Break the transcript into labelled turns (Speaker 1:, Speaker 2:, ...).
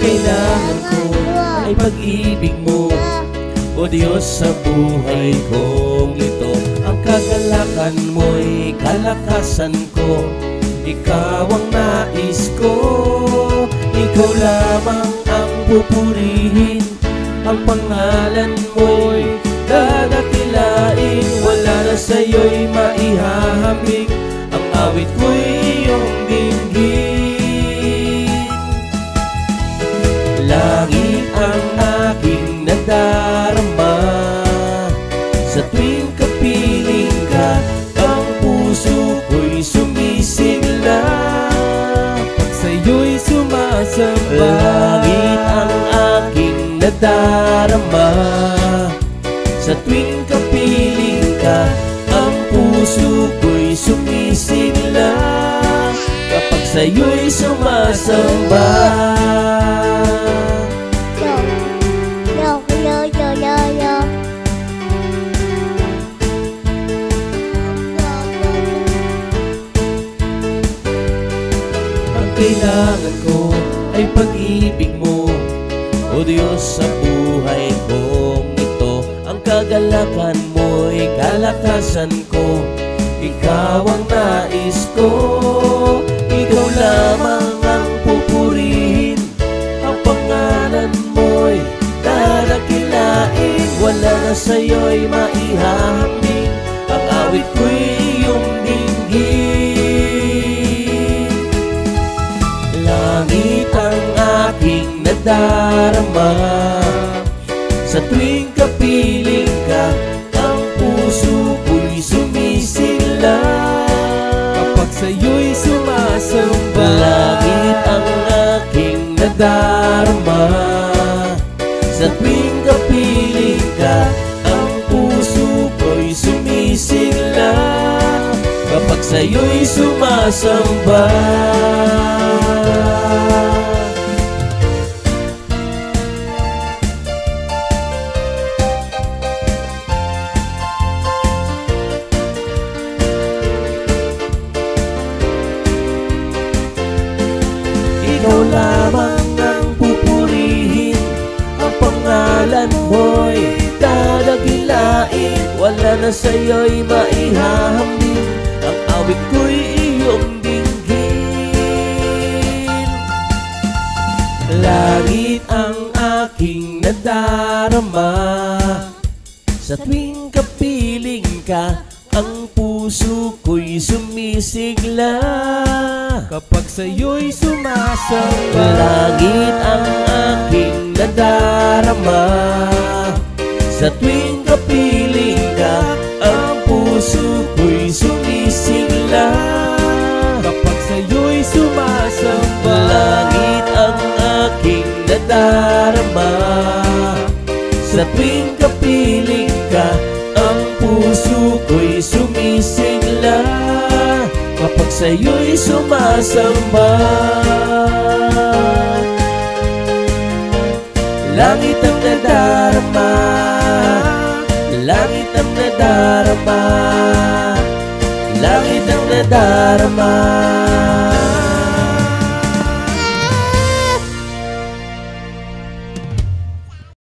Speaker 1: kailangan ko ay pag-ibig mo, o Diyos, sa buhay kong ito. Ang kagalakan mo'y kalakasan ko, ikaw ang nais ko. Ikaw lamang ang pupurihin, ang pangalan mo'y dadakilain. Wala na sa'yo'y maihahambing, ang awit ko'y iyong dinggin. Langit ang aking nadarama, sa tuwing kapiling ka, ang puso ko'y sumisigla. Pag sa'yo'y sumasamba, langit ang aking nadarama, sa tuwing kapiling ka, ang puso ko'y sumisigla. Kapag sa'yo'y sumasamba. Ang kailangan ko ay pag-ibig mo, o Diyos, sa buhay kong ito. Ang kagalakan mo'y kalakasan ko, ikaw ang nais ko. Ikaw lamang ang pupurihin, ang pangalan mo'y dadakilain. Wala na sa'yo'y maihahambing, ang awit ko'y iyong dinggin. Langit ang aking nadarama, sa tuwing kapiling ka, ang puso ko'y sumisigla. Kapag sa'yo'y sumasamba, langit ang aking nadarama, sa tuwing kapiling ka, ang puso ko'y sumisigla. Kapag sa'yo'y sumasamba. Ikaw lamang ang pupurihin, ang pangalan mo'y dadakilain. Wala na sa'yo'y maihahambing, ang awit ko'y iyong dinggin. Langit ang aking nadarama, sa tuwing kapiling ka, ang puso ko'y sumisigla. Kapag sa'yo'y sumasamba, langit ang aking nadarama, sa tuwing kapiling ka, ang puso ko'y sumisigla. Kapag sa'yo'y sumasamba, langit ang aking nadarama, sa tuwing kapiling ka, ang puso ko'y sumisigla. Kapag sa'yo'y sumasamba. Langit ang nadarama, langit ang nadarama, langit ang nadarama.